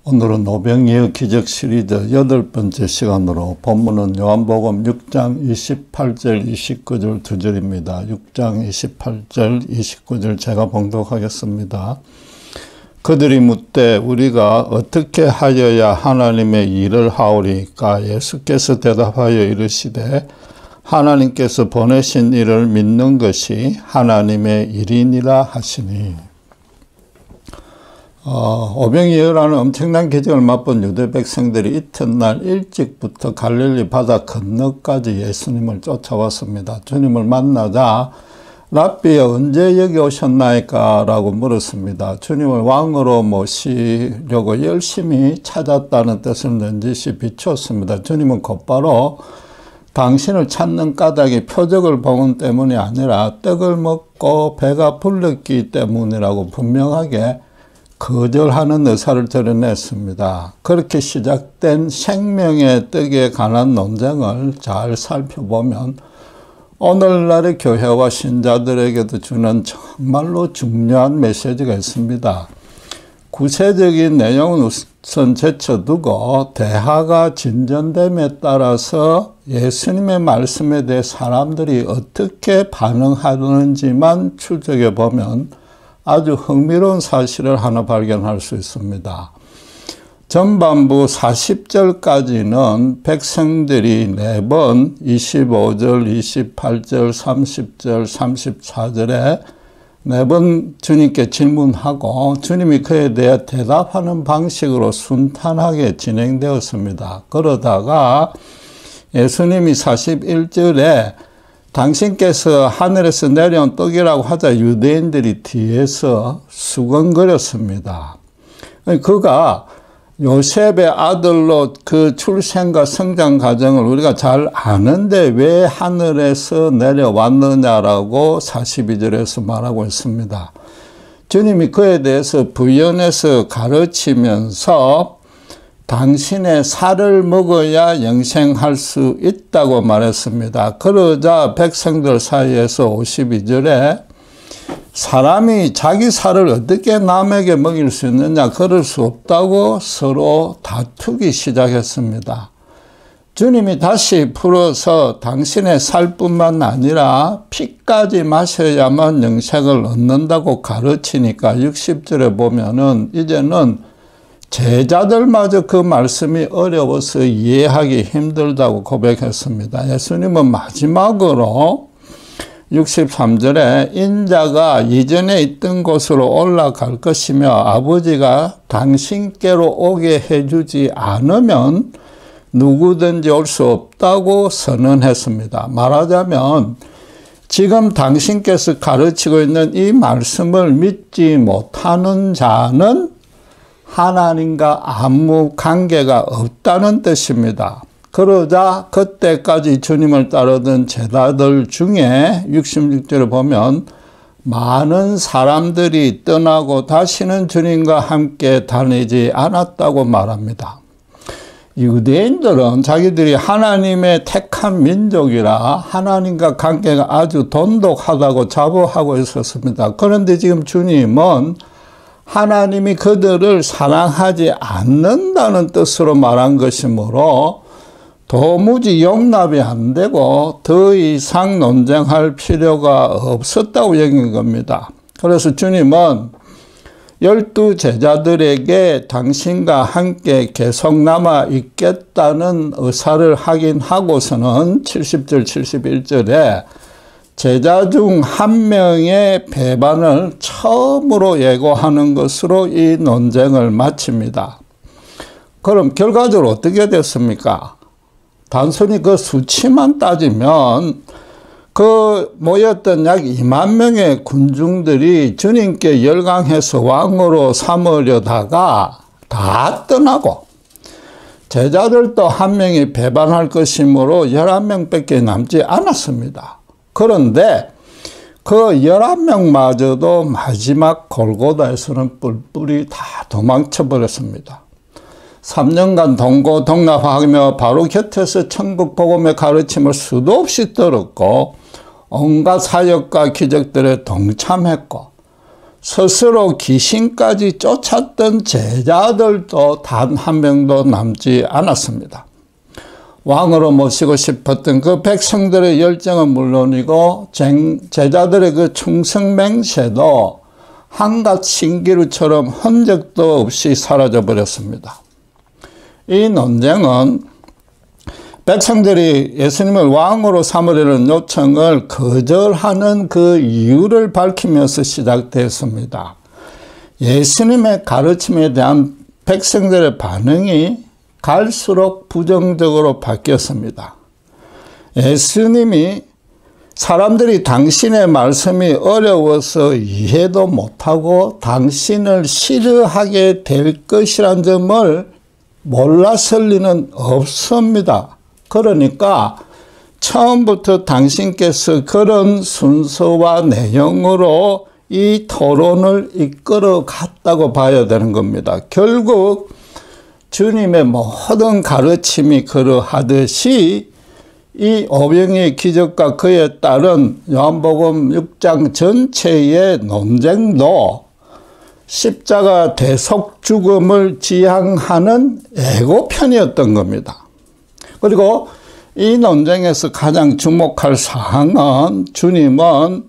오늘은 오병이어 기적 시리즈 8번째 시간으로 본문은 요한복음 6장 28절 29절 두 절입니다. 6장 28절 29절 제가 봉독하겠습니다. 그들이 묻되 우리가 어떻게 하여야 하나님의 일을 하오리까? 예수께서 대답하여 이르시되 하나님께서 보내신 이를 믿는 것이 하나님의 일이니라 하시니. 오병이어라는 엄청난 기적을 맛본 유대 백성들이 이튿날 일찍부터 갈릴리 바다 건너까지 예수님을 쫓아왔습니다. 주님을 만나자 랍비 언제 여기 오셨나이까? 라고 물었습니다. 주님을 왕으로 모시려고 열심히 찾았다는 뜻을 넌지시 비추었습니다. 주님은 곧바로 당신을 찾는 까닭이 표적을 보은 때문이 아니라 떡을 먹고 배가 불렀기 때문이라고 분명하게 거절하는 의사를 드러냈습니다. 그렇게 시작된 생명의 떡에 관한 논쟁을 잘 살펴보면 오늘날의 교회와 신자들에게도 주는 정말로 중요한 메시지가 있습니다. 구체적인 내용은 우선 제쳐두고 대화가 진전됨에 따라서 예수님의 말씀에 대해 사람들이 어떻게 반응하는지만 추적해 보면 아주 흥미로운 사실을 하나 발견할 수 있습니다. 전반부 40절까지는 백성들이 4번 25절, 28절, 30절, 34절에 4번 주님께 질문하고 주님이 그에 대해 대답하는 방식으로 순탄하게 진행되었습니다. 그러다가 예수님이 41절에 당신께서 하늘에서 내려온 떡이라고 하자 유대인들이 뒤에서 수근거렸습니다. 그가 요셉의 아들로 그 출생과 성장 과정을 우리가 잘 아는데 왜 하늘에서 내려왔느냐라고 42절에서 말하고 있습니다. 주님이 그에 대해서 부연해서 가르치면서 당신의 살을 먹어야 영생할 수 있다고 말했습니다. 그러자 백성들 사이에서 52절에 사람이 자기 살을 어떻게 남에게 먹일 수 있느냐, 그럴 수 없다고 서로 다투기 시작했습니다. 주님이 다시 풀어서 당신의 살뿐만 아니라 피까지 마셔야만 영생을 얻는다고 가르치니까 60절에 보면은 이제는 제자들마저 그 말씀이 어려워서 이해하기 힘들다고 고백했습니다. 예수님은 마지막으로 63절에 인자가 이전에 있던 곳으로 올라갈 것이며 아버지가 당신께로 오게 해주지 않으면 누구든지 올 수 없다고 선언했습니다. 말하자면 지금 당신께서 가르치고 있는 이 말씀을 믿지 못하는 자는 하나님과 아무 관계가 없다는 뜻입니다. 그러자 그때까지 주님을 따르던 제자들 중에 66절을 보면 많은 사람들이 떠나고 다시는 주님과 함께 다니지 않았다고 말합니다. 유대인들은 자기들이 하나님의 택한 민족이라 하나님과 관계가 아주 돈독하다고 자부하고 있었습니다. 그런데 지금 주님은 하나님이 그들을 사랑하지 않는다는 뜻으로 말한 것이므로 도무지 용납이 안 되고 더 이상 논쟁할 필요가 없었다고 여긴 겁니다. 그래서 주님은 12 제자들에게 당신과 함께 계속 남아 있겠다는 의사를 확인하고서는 70절, 71절에 제자 중 한 명의 배반을 처음으로 예고하는 것으로 이 논쟁을 마칩니다. 그럼 결과적으로 어떻게 됐습니까? 단순히 그 수치만 따지면 그 모였던 약 2만 명의 군중들이 주님께 열광해서 왕으로 삼으려다가 다 떠나고 제자들도 한 명이 배반할 것이므로 11명밖에 남지 않았습니다. 그런데 그 11명마저도 마지막 골고다에서는 뿔뿔이 다 도망쳐 버렸습니다. 3년간 동고동락하며 바로 곁에서 천국 복음의 가르침을 수도 없이 들었고 온갖 사역과 기적들에 동참했고 스스로 귀신까지 쫓았던 제자들도 단 한 명도 남지 않았습니다. 왕으로 모시고 싶었던 그 백성들의 열정은 물론이고 제자들의 그 충성맹세도 한갓 신기루처럼 흔적도 없이 사라져 버렸습니다. 이 논쟁은 백성들이 예수님을 왕으로 삼으려는 요청을 거절하는 그 이유를 밝히면서 시작되었습니다. 예수님의 가르침에 대한 백성들의 반응이 갈수록 부정적으로 바뀌었습니다. 예수님이 사람들이 당신의 말씀이 어려워서 이해도 못하고 당신을 싫어하게 될 것이란 점을 몰랐을 리는 없습니다. 그러니까 처음부터 당신께서 그런 순서와 내용으로 이 토론을 이끌어 갔다고 봐야 되는 겁니다. 결국 주님의 모든 가르침이 그러하듯이 이 오병이의 기적과 그에 따른 요한복음 6장 전체의 논쟁도 십자가 대속 죽음을 지향하는 애고편이었던 겁니다. 그리고 이 논쟁에서 가장 주목할 사항은 주님은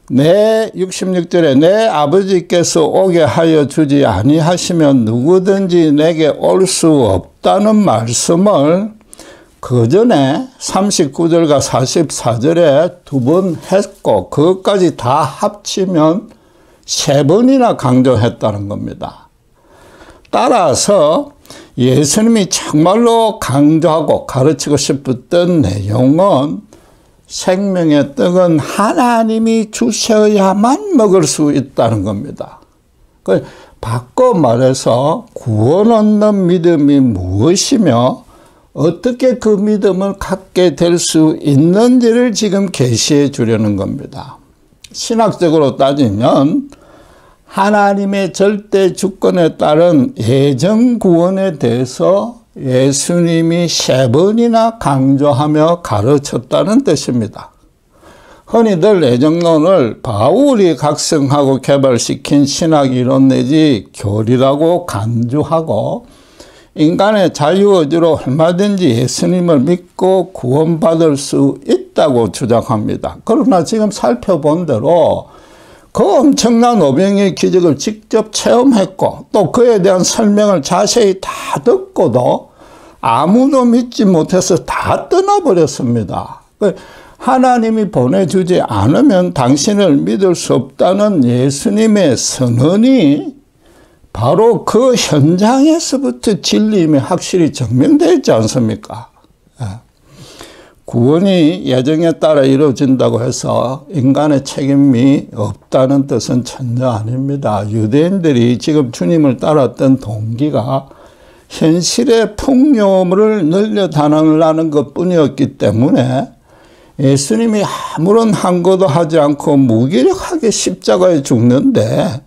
내 66절에 내 아버지께서 오게 하여 주지 아니하시면 누구든지 내게 올 수 없다는 말씀을 그 전에 39절과 44절에 두 번 했고 그것까지 다 합치면 3번이나 강조했다는 겁니다. 따라서 예수님이 정말로 강조하고 가르치고 싶었던 내용은 생명의 떡은 하나님이 주셔야만 먹을 수 있다는 겁니다. 바꿔 말해서 구원 얻는 믿음이 무엇이며 어떻게 그 믿음을 갖게 될 수 있는지를 지금 계시해 주려는 겁니다. 신학적으로 따지면 하나님의 절대 주권에 따른 예정 구원에 대해서 예수님이 3번이나 강조하며 가르쳤다는 뜻입니다. 흔히들 예정론을 바울이 각성하고 개발시킨 신학이론 내지 교리라고 간주하고 인간의 자유의지로 얼마든지 예수님을 믿고 구원받을 수 있다고 주장합니다. 그러나 지금 살펴본 대로 그 엄청난 오병이의 기적을 직접 체험했고 또 그에 대한 설명을 자세히 다 듣고도 아무도 믿지 못해서 다 떠나버렸습니다. 하나님이 보내주지 않으면 당신을 믿을 수 없다는 예수님의 선언이 바로 그 현장에서부터 진리임이 확실히 증명되어 있지 않습니까? 구원이 예정에 따라 이루어진다고 해서 인간의 책임이 없다는 뜻은 전혀 아닙니다. 유대인들이 지금 주님을 따랐던 동기가 현실의 풍요를 늘려다니려는 것뿐이었기 때문에 예수님이 아무런 항거도 하지 않고 무기력하게 십자가에 죽는데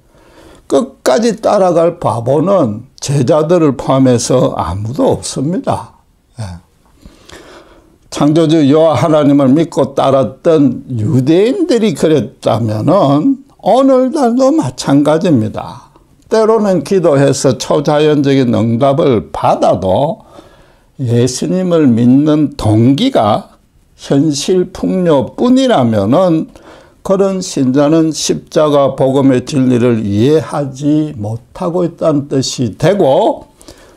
끝까지 따라갈 바보는 제자들을 포함해서 아무도 없습니다. 창조주 여호와 하나님을 믿고 따랐던 유대인들이 그랬다면은 오늘날도 마찬가지입니다. 때로는 기도해서 초자연적인 응답을 받아도 예수님을 믿는 동기가 현실 풍요뿐이라면은 그런 신자는 십자가 복음의 진리를 이해하지 못하고 있다는 뜻이 되고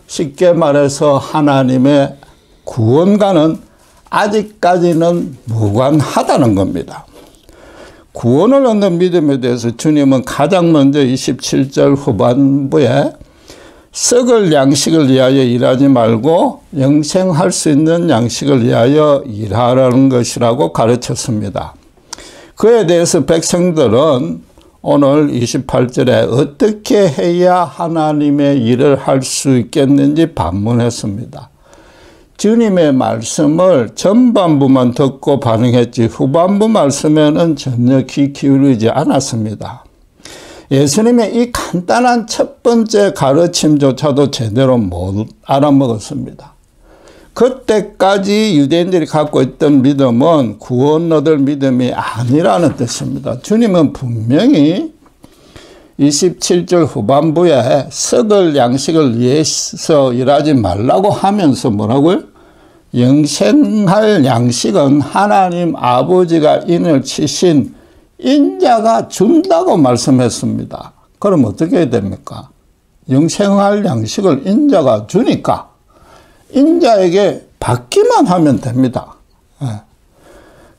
쉽게 말해서 하나님의 구원과는 아직까지는 무관하다는 겁니다. 구원을 얻는 믿음에 대해서 주님은 가장 먼저 27절 후반부에 썩을 양식을 위하여 일하지 말고 영생할 수 있는 양식을 위하여 일하라는 것이라고 가르쳤습니다. 그에 대해서 백성들은 오늘 28절에 어떻게 해야 하나님의 일을 할 수 있겠는지 반문했습니다. 주님의 말씀을 전반부만 듣고 반응했지 후반부 말씀에는 전혀 귀 기울이지 않았습니다. 예수님의 이 간단한 첫 번째 가르침조차도 제대로 못 알아먹었습니다. 그때까지 유대인들이 갖고 있던 믿음은 구원 얻을 믿음이 아니라는 뜻입니다. 주님은 분명히 27절 후반부에 썩을 양식을 위해서 일하지 말라고 하면서 뭐라고요? 영생할 양식은 하나님 아버지가 인을 치신 인자가 준다고 말씀했습니다. 그럼 어떻게 해야 됩니까? 영생할 양식을 인자가 주니까 인자에게 받기만 하면 됩니다.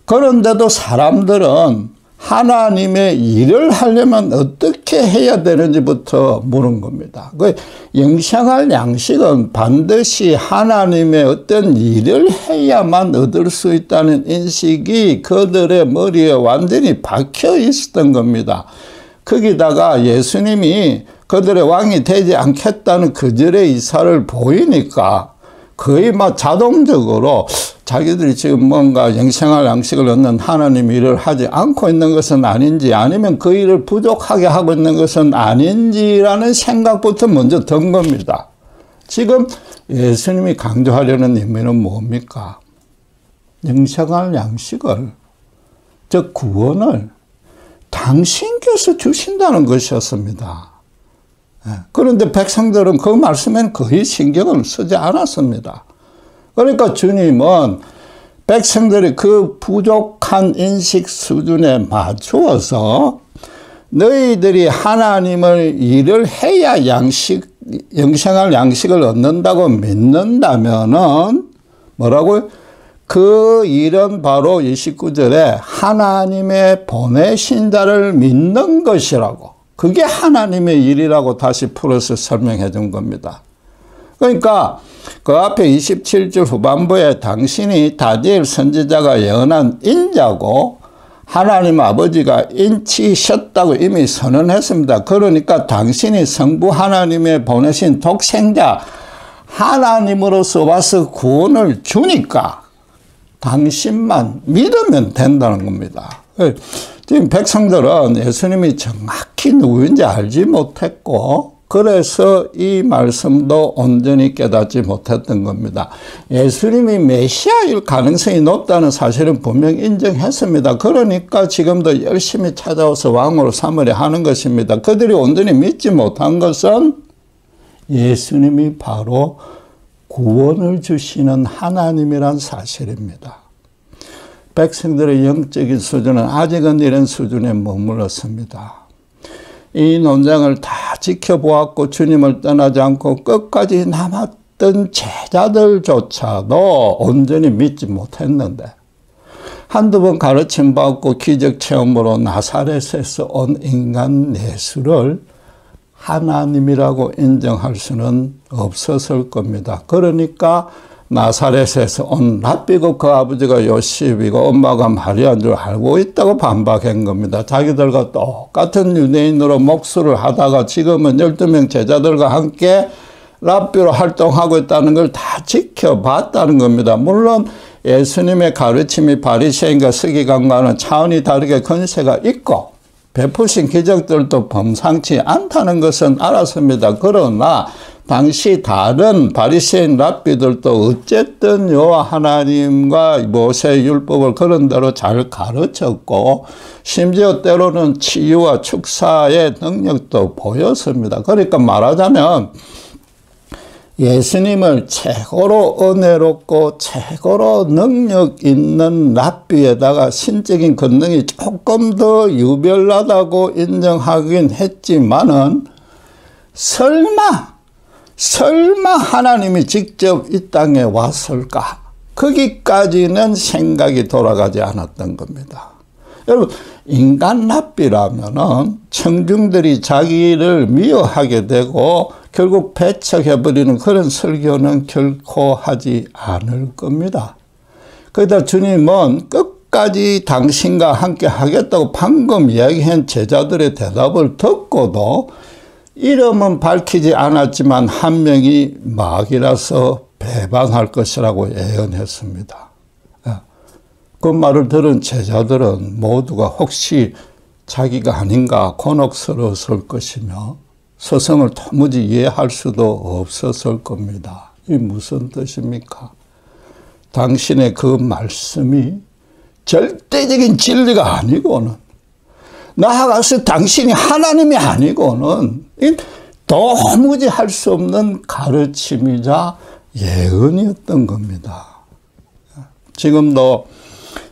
그런데도 사람들은 하나님의 일을 하려면 어떻게 해야 되는지부터 물은 겁니다. 그 영생할 양식은 반드시 하나님의 어떤 일을 해야만 얻을 수 있다는 인식이 그들의 머리에 완전히 박혀 있었던 겁니다. 거기다가 예수님이 그들의 왕이 되지 않겠다는 그들의 의사를 보이니까 거의 막 자동적으로 자기들이 지금 뭔가 영생할 양식을 얻는 하나님 일을 하지 않고 있는 것은 아닌지, 아니면 그 일을 부족하게 하고 있는 것은 아닌지라는 생각부터 먼저 든 겁니다. 지금 예수님이 강조하려는 의미는 뭡니까? 영생할 양식을, 즉 구원을 당신께서 주신다는 것이었습니다. 그런데 백성들은 그 말씀엔 거의 신경을 쓰지 않았습니다. 그러니까 주님은 백성들이 그 부족한 인식 수준에 맞추어서 너희들이 하나님을 일을 해야 영생할 양식을 얻는다고 믿는다면은 뭐라고요? 그 일은 바로 29절에 하나님의 보내신 자를 믿는 것이라고. 그게 하나님의 일이라고 다시 풀어서 설명해 준 겁니다. 그러니까 그 앞에 27절 후반부에 당신이 다니엘 선지자가 예언한 인자고 하나님 아버지가 인치셨다고 이미 선언했습니다. 그러니까 당신이 성부 하나님의 보내신 독생자 하나님으로서 와서 구원을 주니까 당신만 믿으면 된다는 겁니다. 지금 백성들은 예수님이 정확히 누구인지 알지 못했고 그래서 이 말씀도 온전히 깨닫지 못했던 겁니다. 예수님이 메시아일 가능성이 높다는 사실은 분명히 인정했습니다. 그러니까 지금도 열심히 찾아와서 왕으로 삼으려 하는 것입니다. 그들이 온전히 믿지 못한 것은 예수님이 바로 구원을 주시는 하나님이란 사실입니다. 백성들의 영적인 수준은 아직은 이런 수준에 머물렀습니다. 이 논쟁을 다 지켜보았고 주님을 떠나지 않고 끝까지 남았던 제자들조차도 온전히 믿지 못했는데 한두 번 가르침 받고 기적 체험으로 나사렛에서 온 인간 예수를 하나님이라고 인정할 수는 없었을 겁니다. 그러니까 나사렛에서 온 랍비고 그 아버지가 요셉이고 엄마가 마리아인 줄 알고 있다고 반박한 겁니다. 자기들과 똑같은 유대인으로 목수를 하다가 지금은 12명 제자들과 함께 랍비로 활동하고 있다는 걸 다 지켜봤다는 겁니다. 물론 예수님의 가르침이 바리새인과 서기관과는 차원이 다르게 권세가 있고 베푸신 기적들도 범상치 않다는 것은 알았습니다. 그러나 당시 다른 바리새인 랍비들도 어쨌든 여호와 하나님과 모세의 율법을 그런 대로 잘 가르쳤고 심지어 때로는 치유와 축사의 능력도 보였습니다. 그러니까 말하자면 예수님을 최고로 은혜롭고 최고로 능력 있는 랍비에다가 신적인 권능이 조금 더 유별나다고 인정하긴 했지만은 설마 하나님이 직접 이 땅에 왔을까? 거기까지는 생각이 돌아가지 않았던 겁니다. 여러분, 인간 랍비라면은 청중들이 자기를 미워하게 되고 결국 배척해버리는 그런 설교는 결코 하지 않을 겁니다. 거기다 주님은 끝까지 당신과 함께 하겠다고 방금 이야기한 제자들의 대답을 듣고도 이름은 밝히지 않았지만 한 명이 마귀라서 배반할 것이라고 예언했습니다. 그 말을 들은 제자들은 모두가 혹시 자기가 아닌가 곤혹스러웠을 것이며 서성을 도무지 이해할 수도 없었을 겁니다. 이게 무슨 뜻입니까? 당신의 그 말씀이 절대적인 진리가 아니고는 나아가서 당신이 하나님이 아니고는 도무지 할 수 없는 가르침이자 예언이었던 겁니다. 지금도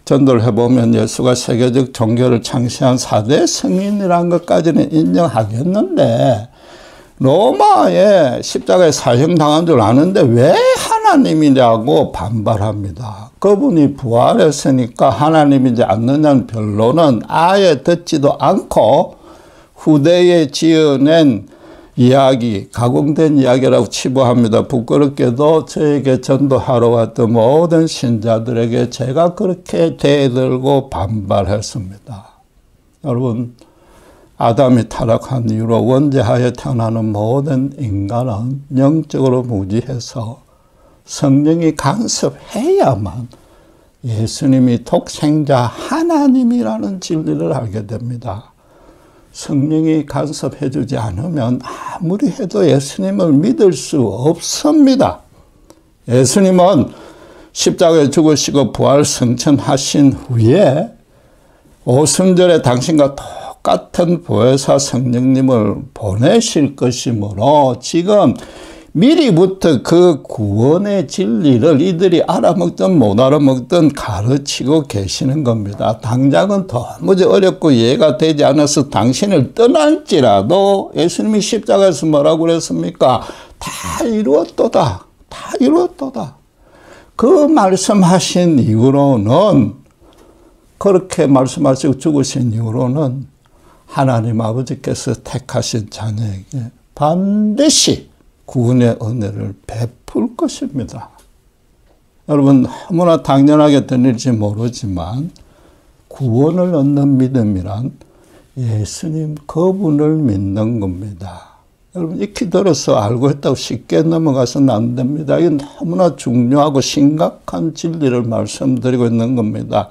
전도를 해보면 예수가 세계적 종교를 창시한 4대 성인이라는 것까지는 인정하겠는데 로마에 십자가에 사형당한 줄 아는데 왜 하나님이냐고 반발합니다. 그분이 부활했으니까 하나님이지 않느냐는 변론은 아예 듣지도 않고 후대에 지어낸 이야기, 가공된 이야기라고 치부합니다. 부끄럽게도 저에게 전도하러 왔던 모든 신자들에게 제가 그렇게 대들고 반발했습니다. 여러분, 아담이 타락한 이후로 원죄하에 태어나는 모든 인간은 영적으로 무지해서 성령이 간섭해야만 예수님이 독생자 하나님이라는 진리를 알게 됩니다. 성령이 간섭해 주지 않으면 아무리 해도 예수님을 믿을 수 없습니다. 예수님은 십자가에 죽으시고 부활 승천하신 후에 오순절에 당신과 똑같은 보혜사 성령님을 보내실 것이므로 지금 미리부터 그 구원의 진리를 이들이 알아먹든 못 알아먹든 가르치고 계시는 겁니다. 당장은 도무지 어렵고 이해가 되지 않아서 당신을 떠날지라도 예수님이 십자가에서 뭐라고 그랬습니까? 다 이루었도다. 다 이루었도다. 그 말씀하신 이후로는 그렇게 말씀하시고 죽으신 이후로는 하나님 아버지께서 택하신 자녀에게 반드시 구원의 은혜를 베풀 것입니다. 여러분 너무나 당연하게 들릴지 모르지만 구원을 얻는 믿음이란 예수님 그분을 믿는 겁니다. 여러분 익히 들어서 알고 있다고 쉽게 넘어가서는 안 됩니다. 이건 너무나 중요하고 심각한 진리를 말씀드리고 있는 겁니다.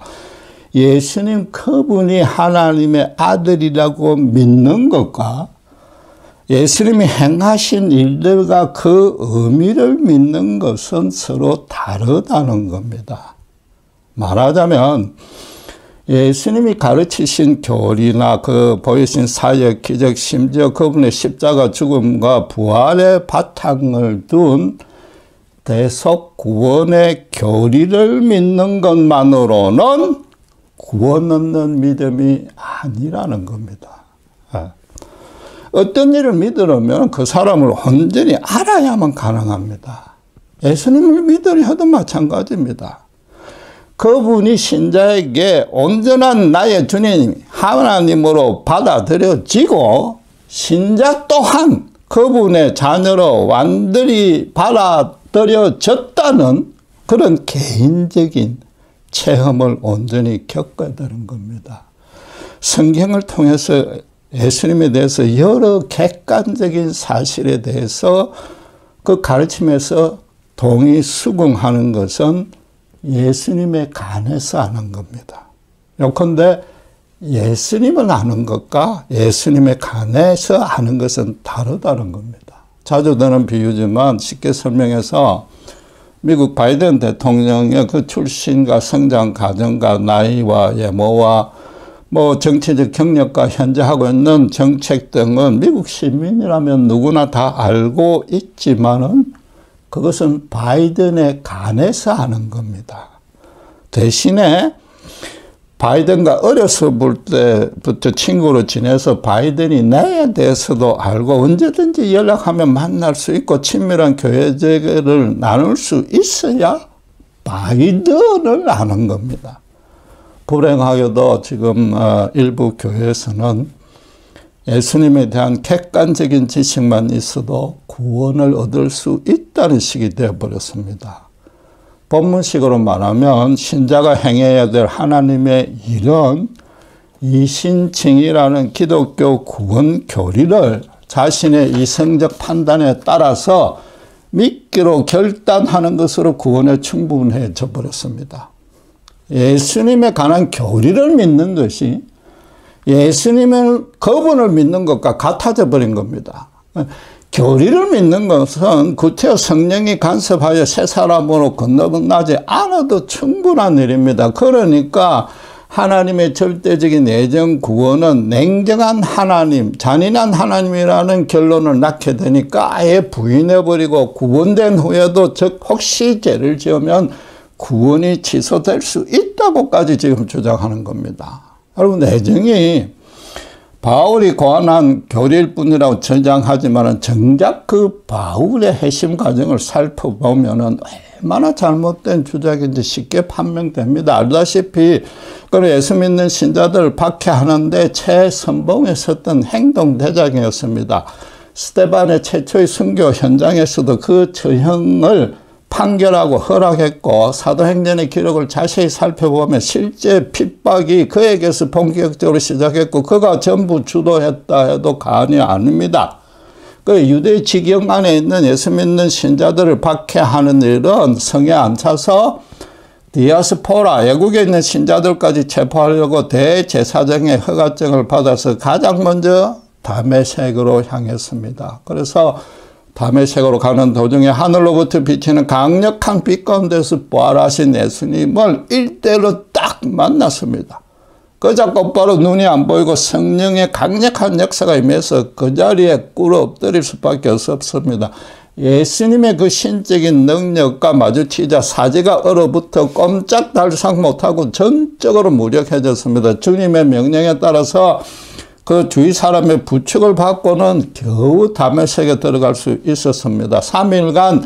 예수님 그분이 하나님의 아들이라고 믿는 것과 예수님이 행하신 일들과 그 의미를 믿는 것은 서로 다르다는 겁니다. 말하자면 예수님이 가르치신 교리나 그 보이신 사역, 기적, 심지어 그분의 십자가 죽음과 부활의 바탕을 둔 대속 구원의 교리를 믿는 것만으로는 구원 얻는 믿음이 아니라는 겁니다. 어떤 일을 믿으려면 그 사람을 온전히 알아야만 가능합니다. 예수님을 믿으려 해도 마찬가지입니다. 그분이 신자에게 온전한 나의 주님 하나님으로 받아들여지고 신자 또한 그분의 자녀로 완전히 받아들여졌다는 그런 개인적인 체험을 온전히 겪어야 되는 겁니다. 성경을 통해서 예수님에 대해서 여러 객관적인 사실에 대해서 그 가르침에서 동의 수긍하는 것은 예수님에 관해서 아는 겁니다. 요컨대 예수님을 아는 것과 예수님에 관해서 아는 것은 다르다는 겁니다. 자주 드는 비유지만 쉽게 설명해서 미국 바이든 대통령의 그 출신과 성장 과정과 나이와 외모와 뭐 정치적 경력과 현재 하고 있는 정책 등은 미국 시민이라면 누구나 다 알고 있지만은 그것은 바이든에 관해서 아는 겁니다. 대신에 바이든과 어려서 볼 때부터 친구로 지내서 바이든이 나에 대해서도 알고 언제든지 연락하면 만날 수 있고 친밀한 교제를 나눌 수 있어야 바이든을 아는 겁니다. 불행하게도 지금 일부 교회에서는 예수님에 대한 객관적인 지식만 있어도 구원을 얻을 수 있다는 식이 되어버렸습니다. 본문식으로 말하면 신자가 행해야 될 하나님의 일은 이신칭이라는 기독교 구원 교리를 자신의 이성적 판단에 따라서 믿기로 결단하는 것으로 구원에 충분해져 버렸습니다. 예수님에 관한 교리를 믿는 것이 예수님을 그분을 믿는 것과 같아져 버린 겁니다. 교리를 믿는 것은 구태여 성령이 간섭하여 새 사람으로 건너나지 않아도 충분한 일입니다. 그러니까 하나님의 절대적인 예정 구원은 냉정한 하나님, 잔인한 하나님이라는 결론을 낳게 되니까 아예 부인해버리고 구원된 후에도 즉 혹시 죄를 지으면 구원이 취소될 수 있다고까지 지금 주장하는 겁니다. 여러분, 예정이 바울이 고안한 교리일 뿐이라고 주장하지만 정작 그 바울의 회심 과정을 살펴보면 얼마나 잘못된 주장인지 쉽게 판명됩니다. 알다시피 예수 믿는 신자들을 박해하는데 최선봉에 섰던 행동대장이었습니다. 스데반의 최초의 순교 현장에서도 그 처형을 판결하고 허락했고, 사도행전의 기록을 자세히 살펴보면 실제 핍박이 그에게서 본격적으로 시작했고 그가 전부 주도했다 해도 과언이 아닙니다. 그 유대 지경 안에 있는 예수 믿는 신자들을 박해하는 일은 성에 안 차서 디아스포라, 외국에 있는 신자들까지 체포하려고 대제사장의 허가증을 받아서 가장 먼저 다메섹으로 향했습니다. 그래서 다메섹으로 가는 도중에 하늘로부터 비치는 강력한 빛 가운데서 부활하신 예수님을 일대로 딱 만났습니다. 그자 곧바로 눈이 안 보이고 성령의 강력한 역사가 임해서 그 자리에 꿇어 엎드릴 수밖에 없었습니다. 예수님의 그 신적인 능력과 마주치자 사지가 얼어붙어 꼼짝달싹 못하고 전적으로 무력해졌습니다. 주님의 명령에 따라서 그 주위 사람의 부축을 받고는 겨우 다메섹에 들어갈 수 있었습니다. 3일간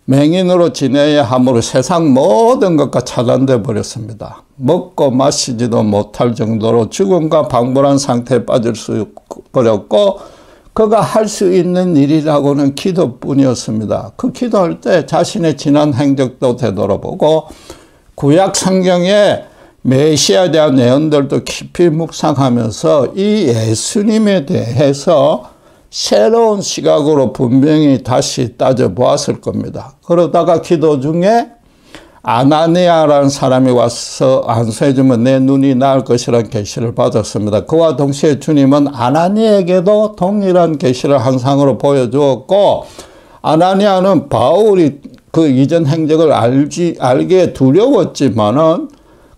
맹인으로 지내야 함으로 세상 모든 것과 차단돼 버렸습니다. 먹고 마시지도 못할 정도로 죽음과 방불한 상태에 빠질 수 버렸고, 그가 할 수 있는 일이라고는 기도뿐이었습니다. 그 기도할 때 자신의 지난 행적도 되돌아보고 구약 성경에 메시아에 대한 예언들도 깊이 묵상하면서 이 예수님에 대해서 새로운 시각으로 분명히 다시 따져보았을 겁니다. 그러다가 기도 중에 아나니아라는 사람이 와서 안수해주면 내 눈이 나을 것이라는 계시를 받았습니다. 그와 동시에 주님은 아나니아에게도 동일한 계시를 환상으로 보여주었고, 아나니아는 바울이 그 이전 행적을 알기에 두려웠지만은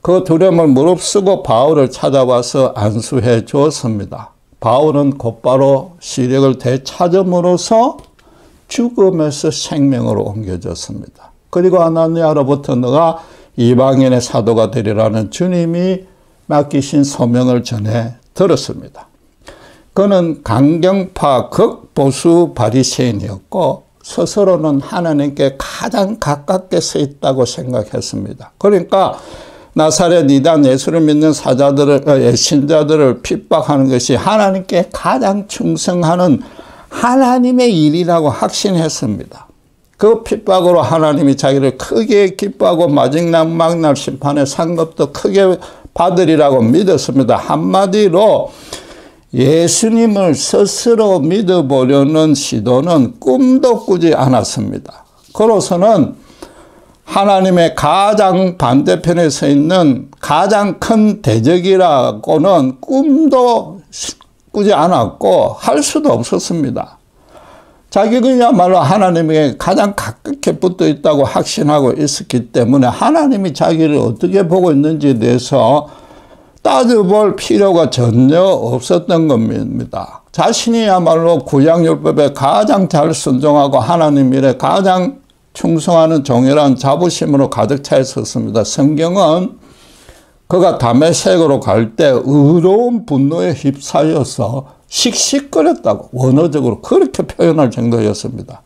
그 두려움을 무릅쓰고 바울을 찾아와서 안수해 주었습니다. 바울은 곧바로 시력을 되찾음으로써 죽음에서 생명으로 옮겨졌습니다. 그리고 아나니아로부터 너가 이방인의 사도가 되리라는 주님이 맡기신 소명을 전해 들었습니다. 그는 강경파 극보수 바리새인이었고 스스로는 하나님께 가장 가깝게 서 있다고 생각했습니다. 그러니까 나사렛 이단 예수를 믿는 신자들을 핍박하는 것이 하나님께 가장 충성하는 하나님의 일이라고 확신했습니다. 그 핍박으로 하나님이 자기를 크게 기뻐하고 마지막 심판의 상급도 크게 받으리라고 믿었습니다. 한마디로 예수님을 스스로 믿어보려는 시도는 꿈도 꾸지 않았습니다. 그로서는 하나님의 가장 반대편에 서 있는 가장 큰 대적이라고는 꿈도 꾸지 않았고 할 수도 없었습니다. 자기는야말로 하나님에게 가장 가깝게 붙어 있다고 확신하고 있었기 때문에 하나님이 자기를 어떻게 보고 있는지에 대해서 따져볼 필요가 전혀 없었던 겁니다. 자신이야말로 구약율법에 가장 잘 순종하고 하나님 일에 가장 충성하는 종이라는 자부심으로 가득 차 있었습니다. 성경은 그가 다메섹으로 갈 때 의로운 분노에 휩싸여서 씩씩거렸다고 원어적으로 그렇게 표현할 정도였습니다.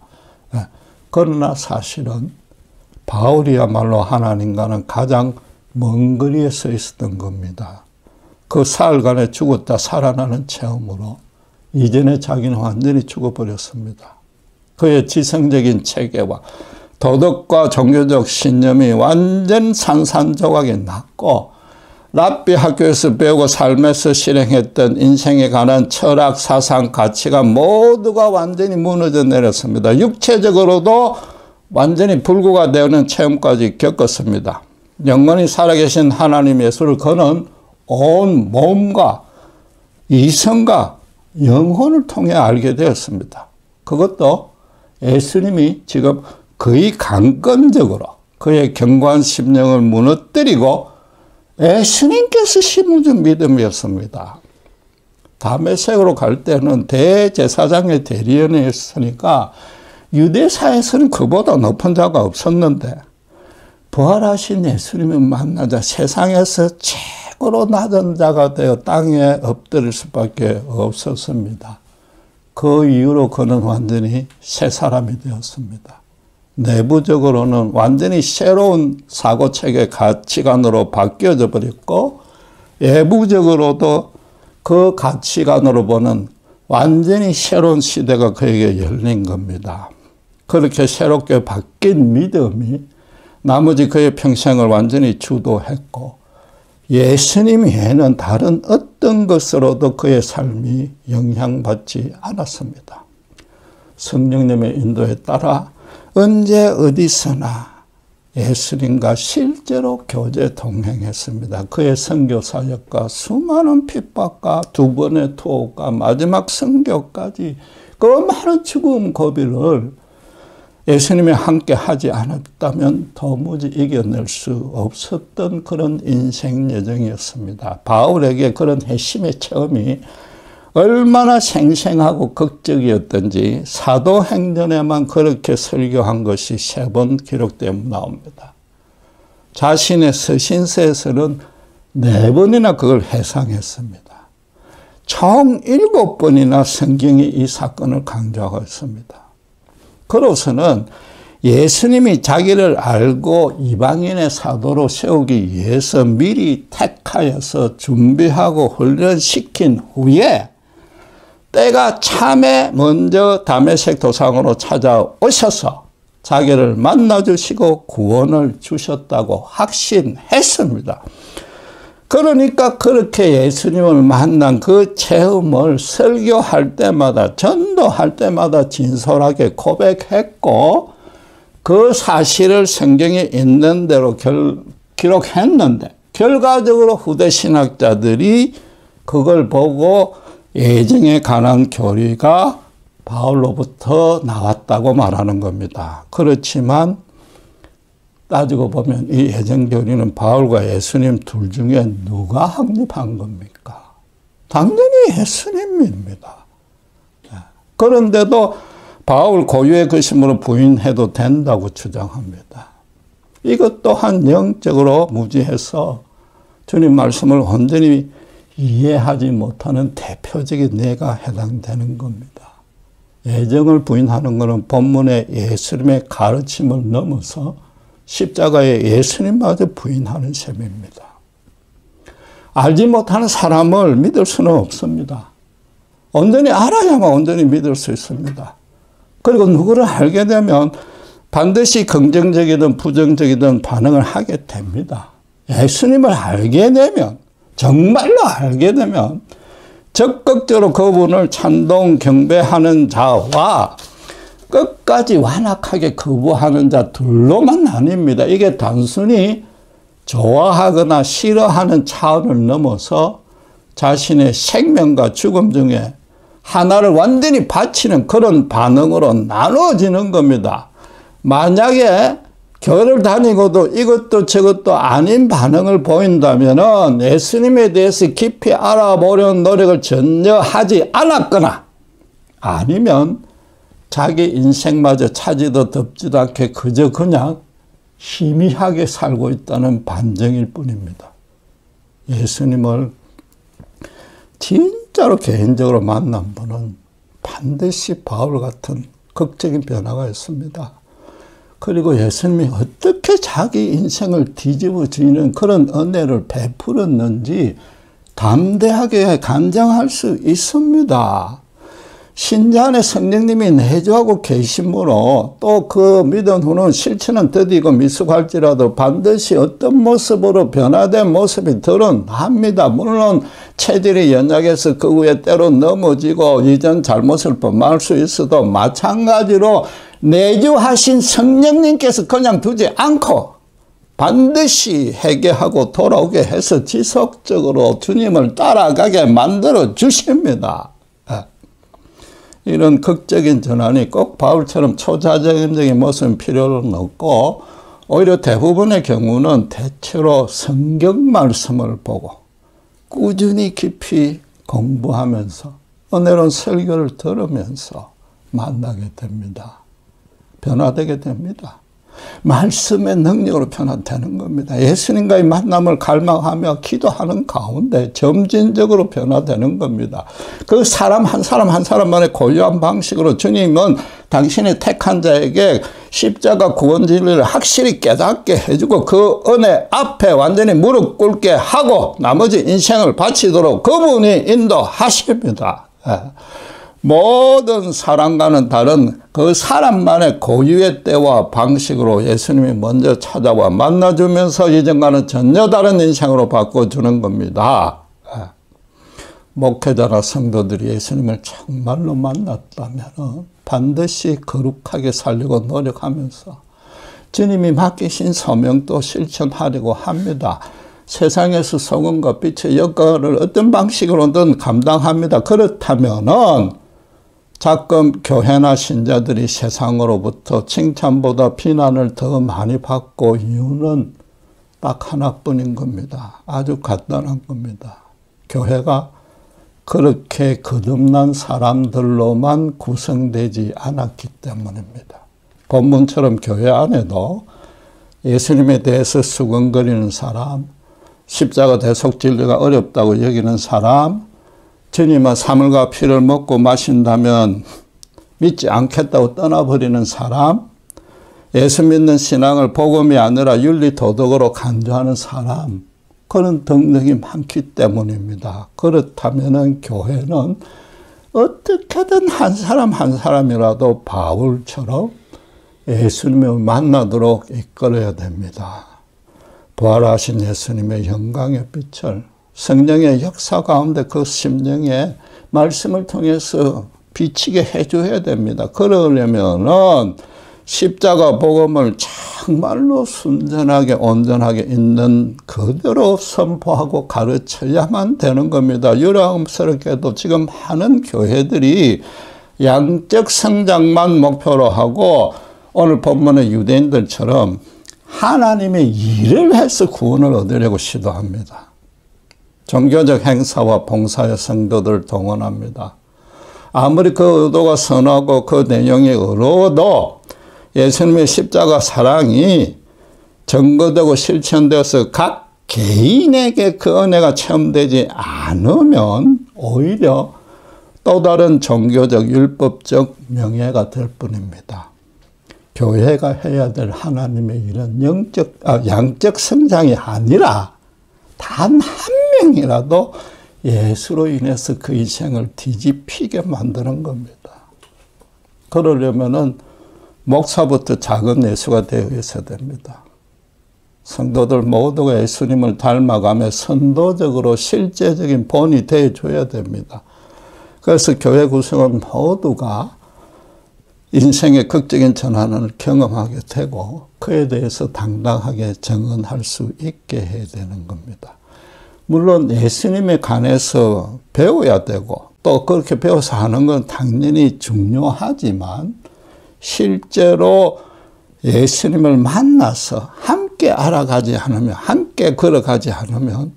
그러나 사실은 바울이야말로 하나님과는 가장 먼 거리에 서 있었던 겁니다. 그 사흘간에 죽었다 살아나는 체험으로 이전에 자기는 완전히 죽어버렸습니다. 그의 지성적인 체계와 도덕과 종교적 신념이 완전 산산조각이 났고 랍비 학교에서 배우고 삶에서 실행했던 인생에 관한 철학, 사상, 가치관 모두가 완전히 무너져 내렸습니다. 육체적으로도 완전히 불구가 되는 체험까지 겪었습니다. 영원히 살아계신 하나님 예수를 그는 온 몸과 이성과 영혼을 통해 알게 되었습니다. 그것도 예수님이 지금 거의 강권적으로 그의 견고한 심령을 무너뜨리고 예수님께서 심어준 믿음이었습니다. 다메섹으로 갈 때는 대제사장의 대리인이었으니까 유대사에서는 그보다 높은 자가 없었는데 부활하신 예수님을 만나자 세상에서 최고로 낮은 자가 되어 땅에 엎드릴 수밖에 없었습니다. 그 이후로 그는 완전히 새 사람이 되었습니다. 내부적으로는 완전히 새로운 사고체계 가치관으로 바뀌어져 버렸고 외부적으로도 그 가치관으로 보는 완전히 새로운 시대가 그에게 열린 겁니다. 그렇게 새롭게 바뀐 믿음이 나머지 그의 평생을 완전히 주도했고 예수님 외에는 다른 어떤 것으로도 그의 삶이 영향받지 않았습니다. 성령님의 인도에 따라 언제 어디서나 예수님과 실제로 교제 동행했습니다. 그의 선교 사역과 수많은 핍박과 두 번의 투옥과 마지막 선교까지 그 많은 죽음 고비를 예수님이 함께 하지 않았다면 도무지 이겨낼 수 없었던 그런 인생 여정이었습니다. 바울에게 그런 회심의 체험이 얼마나 생생하고 극적이었던지 사도행전에만 그렇게 설교한 것이 3번 기록되어 나옵니다. 자신의 서신서에서는 4번이나 그걸 회상했습니다. 총 7번이나 성경이 이 사건을 강조하고 있습니다. 그로서는 예수님이 자기를 알고 이방인의 사도로 세우기 위해서 미리 택하여서 준비하고 훈련시킨 후에 때가 참에 먼저 다메섹 도상으로 찾아오셔서 자기를 만나주시고 구원을 주셨다고 확신했습니다. 그러니까 그렇게 예수님을 만난 그 체험을 설교할 때마다 전도할 때마다 진솔하게 고백했고 그 사실을 성경에 있는 대로 기록했는데 결과적으로 후대 신학자들이 그걸 보고 예정에 관한 교리가 바울로부터 나왔다고 말하는 겁니다. 그렇지만 따지고 보면 이 예정 교리는 바울과 예수님 둘 중에 누가 확립한 겁니까? 당연히 예수님입니다. 그런데도 바울 고유의 것임으로 부인해도 된다고 주장합니다. 이것 또한 영적으로 무지해서 주님 말씀을 온전히 이해하지 못하는 대표적인 예가 해당되는 겁니다. 예정을 부인하는 것은 본문의 예수님의 가르침을 넘어서 십자가의 예수님마저 부인하는 셈입니다. 알지 못하는 사람을 믿을 수는 없습니다. 온전히 알아야만 온전히 믿을 수 있습니다. 그리고 누구를 알게 되면 반드시 긍정적이든 부정적이든 반응을 하게 됩니다. 예수님을 알게 되면 정말로 알게 되면 적극적으로 그분을 찬동 경배하는 자와 끝까지 완악하게 거부하는 자 둘로만 나뉩니다. 이게 단순히 좋아하거나 싫어하는 차원을 넘어서 자신의 생명과 죽음 중에 하나를 완전히 바치는 그런 반응으로 나눠지는 겁니다. 만약에 교회를 다니고도 이것도 저것도 아닌 반응을 보인다면 예수님에 대해서 깊이 알아보려는 노력을 전혀 하지 않았거나 아니면 자기 인생마저 차지도 덮지도 않게 그저 그냥 희미하게 살고 있다는 반증일 뿐입니다. 예수님을 진짜로 개인적으로 만난 분은 반드시 바울 같은 극적인 변화가 있습니다. 그리고 예수님이 어떻게 자기 인생을 뒤집어 지는 그런 은혜를 베풀었는지 담대하게 간증할 수 있습니다. 신자 안에 성령님이 내주하고 계심으로 또 그 믿은 후는 실체는 더디고 미숙할지라도 반드시 어떤 모습으로 변화된 모습이 드러납니다. 물론 체질이 연약해서 그 후에 때로 넘어지고 이전 잘못을 범할 수 있어도 마찬가지로 내주하신 성령님께서 그냥 두지 않고 반드시 회개하고 돌아오게 해서 지속적으로 주님을 따라가게 만들어 주십니다. 이런 극적인 전환이 꼭 바울처럼 초자연적인 모습은 필요는 없고 오히려 대부분의 경우는 대체로 성경 말씀을 보고 꾸준히 깊이 공부하면서 은혜로운 설교를 들으면서 만나게 됩니다. 변화되게 됩니다. 말씀의 능력으로 변화되는 겁니다. 예수님과의 만남을 갈망하며 기도하는 가운데 점진적으로 변화되는 겁니다. 그 사람 한 사람 한 사람만의 고유한 방식으로 주님은 당신이 택한 자에게 십자가 구원 진리를 확실히 깨닫게 해주고 그 은혜 앞에 완전히 무릎 꿇게 하고 나머지 인생을 바치도록 그분이 인도하십니다. 모든 사람과는 다른 그 사람만의 고유의 때와 방식으로 예수님이 먼저 찾아와 만나주면서 이전과는 전혀 다른 인생으로 바꿔주는 겁니다. 목회자나 성도들이 예수님을 정말로 만났다면 반드시 거룩하게 살려고 노력하면서 주님이 맡기신 사명도 실천하려고 합니다. 세상에서 소금과 빛의 역할을 어떤 방식으로든 감당합니다. 그렇다면은 가끔 교회나 신자들이 세상으로부터 칭찬보다 비난을 더 많이 받고 이유는 딱 하나뿐인 겁니다. 아주 간단한 겁니다. 교회가 그렇게 거듭난 사람들로만 구성되지 않았기 때문입니다. 본문처럼 교회 안에도 예수님에 대해서 수근거리는 사람, 십자가 대속 진리가 어렵다고 여기는 사람, 주님은 사물과 피를 먹고 마신다면 믿지 않겠다고 떠나버리는 사람, 예수 믿는 신앙을 복음이 아니라 윤리 도덕으로 간주하는 사람, 그런 등등이 많기 때문입니다. 그렇다면 교회는 어떻게든 한 사람 한 사람이라도 바울처럼 예수님을 만나도록 이끌어야 됩니다. 부활하신 예수님의 영광의 빛을 성령의 역사 가운데 그 심령에 말씀을 통해서 비치게 해줘야 됩니다. 그러려면은 십자가 복음을 정말로 순전하게 온전하게 있는 그대로 선포하고 가르쳐야만 되는 겁니다. 유랑스럽게도 지금 많은 교회들이 양적 성장만 목표로 하고 오늘 본문의 유대인들처럼 하나님의 일을 해서 구원을 얻으려고 시도합니다. 종교적 행사와 봉사의 성도들을 동원합니다. 아무리 그 의도가 선하고 그 내용이 의로워도 예수님의 십자가 사랑이 증거되고 실천되어서 각 개인에게 그 은혜가 체험되지 않으면 오히려 또 다른 종교적 율법적 명예가 될 뿐입니다. 교회가 해야 될 하나님의 일은 양적 성장이 아니라 단 한 명이라도 예수로 인해서 그 인생을 뒤집히게 만드는 겁니다. 그러려면은 목사부터 작은 예수가 되어 있어야 됩니다. 성도들 모두가 예수님을 닮아가며 선도적으로 실제적인 본이 되어줘야 됩니다. 그래서 교회 구성원 모두가 인생의 극적인 전환을 경험하게 되고 그에 대해서 당당하게 증언할 수 있게 해야 되는 겁니다. 물론 예수님에 관해서 배워야 되고 또 그렇게 배워서 하는 건 당연히 중요하지만 실제로 예수님을 만나서 함께 알아가지 않으면 함께 걸어가지 않으면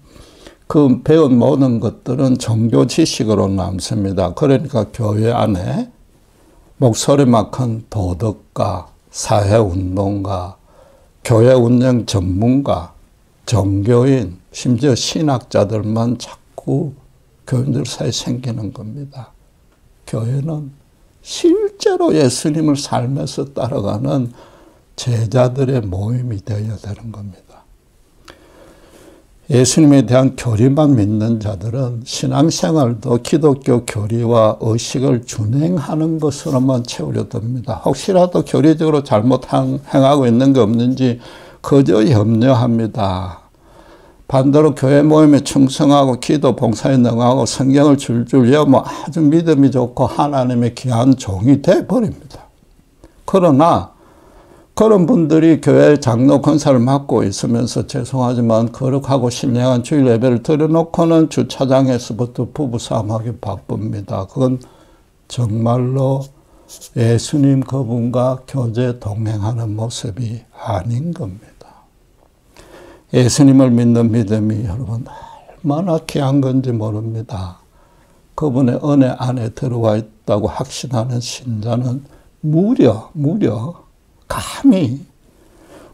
그 배운 모든 것들은 종교 지식으로 남습니다. 그러니까 교회 안에 목소리만 큰 도덕가, 사회운동가, 교회 운영 전문가, 종교인, 심지어 신학자들만 자꾸 교인들 사이에 생기는 겁니다. 교회는 실제로 예수님을 살면서 따라가는 제자들의 모임이 되어야 되는 겁니다. 예수님에 대한 교리만 믿는 자들은 신앙생활도 기독교 교리와 의식을 준행하는 것으로만 채우려 듭니다. 혹시라도 교리적으로 잘못 행하고 있는 게 없는지 그저 염려합니다. 반대로 교회 모임에 충성하고 기도 봉사에 능하고 성경을 줄줄 외우면 아주 믿음이 좋고 하나님의 귀한 종이 되어버립니다. 그러나 그런 분들이 교회 장로 권사를 맡고 있으면서 죄송하지만 거룩하고 신령한 주일 예배를 드려놓고는 주차장에서부터 부부싸움하기 바쁩니다. 그건 정말로 예수님 그분과 교제 동행하는 모습이 아닌 겁니다. 예수님을 믿는 믿음이 여러분 얼마나 귀한 건지 모릅니다. 그분의 은혜 안에 들어와 있다고 확신하는 신자는 무려 감히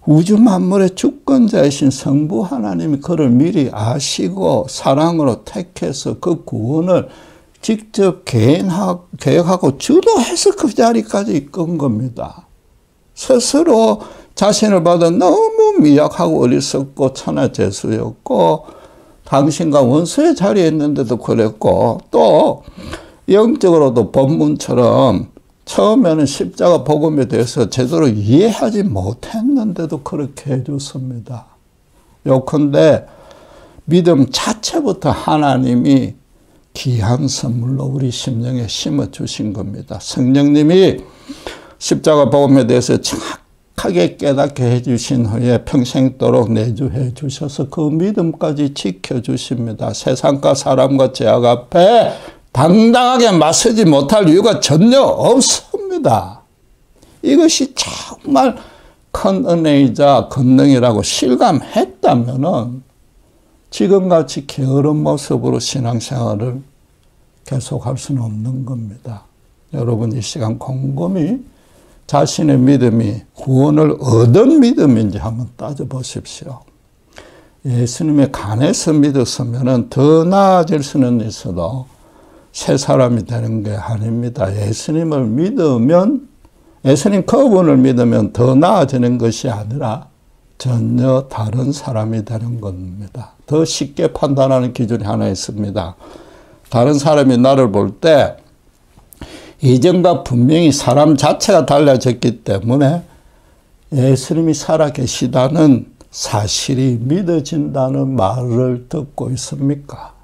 우주 만물의 주권자이신 성부 하나님이 그를 미리 아시고 사랑으로 택해서 그 구원을 직접 계획하고 주도해서 그 자리까지 이끈 겁니다. 스스로 자신을 받아 너무 미약하고 어리석고 천하재수였고 당신과 원수의 자리에 있는데도 그랬고 또 영적으로도 본문처럼 처음에는 십자가 복음에 대해서 제대로 이해하지 못했는데도 그렇게 해줬습니다. 요컨대 믿음 자체부터 하나님이 귀한 선물로 우리 심령에 심어주신 겁니다. 성령님이 십자가 복음에 대해서 정확하게 깨닫게 해주신 후에 평생도록 내주해 주셔서 그 믿음까지 지켜주십니다. 세상과 사람과 죄악 앞에 당당하게 맞서지 못할 이유가 전혀 없습니다. 이것이 정말 큰 은혜이자 권능이라고 실감했다면은 지금같이 게으른 모습으로 신앙생활을 계속할 수는 없는 겁니다. 여러분 이 시간 곰곰이 자신의 믿음이 구원을 얻은 믿음인지 한번 따져보십시오. 예수님의 간에서 믿었으면 더 나아질 수는 있어도 새 사람이 되는 게 아닙니다. 예수님을 믿으면, 예수님 그분을 믿으면 더 나아지는 것이 아니라 전혀 다른 사람이 되는 겁니다. 더 쉽게 판단하는 기준이 하나 있습니다. 다른 사람이 나를 볼 때 이전과 분명히 사람 자체가 달라졌기 때문에 예수님이 살아계시다는 사실이 믿어진다는 말을 듣고 있습니까?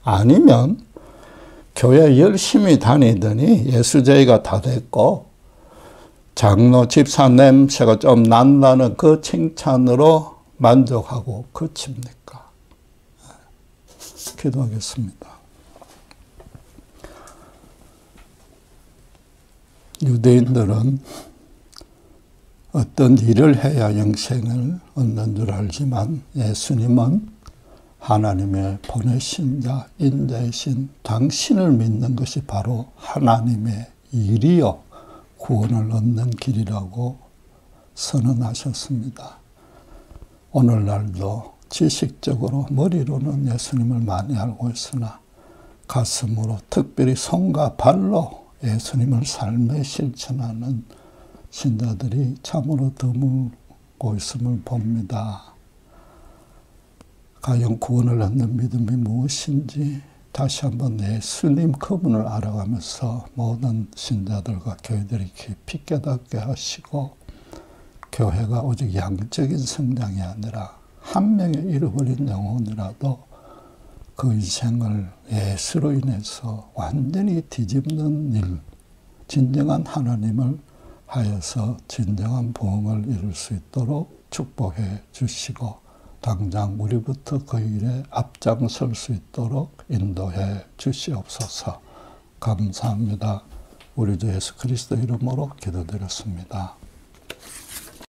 아니면 교회 열심히 다니더니 예수제의가 다 됐고 장로 집사 냄새가 좀 난다는 그 칭찬으로 만족하고 그칩니까? 기도하겠습니다. 유대인들은 어떤 일을 해야 영생을 얻는 줄 알지만 예수님은 하나님의 보내신 자, 인자이신 당신을 믿는 것이 바로 하나님의 일이요 구원을 얻는 길이라고 선언하셨습니다. 오늘날도 지식적으로 머리로는 예수님을 많이 알고 있으나 가슴으로 특별히 손과 발로 예수님을 삶에 실천하는 신자들이 참으로 드물고 있음을 봅니다. 과연 구원을 얻는 믿음이 무엇인지 다시 한번 예수님 그분을 알아가면서 모든 신자들과 교회들이 깊이 깨닫게 하시고 교회가 오직 양적인 성장이 아니라 한 명의 잃어버린 영혼이라도 그 인생을 예수로 인해서 완전히 뒤집는 일, 진정한 하나님을 하여서 진정한 부흥을 이룰 수 있도록 축복해 주시고 당장 우리부터 그 일에 앞장설 수 있도록 인도해 주시옵소서. 감사합니다. 우리 주 예수 그리스도 이름으로 기도드렸습니다.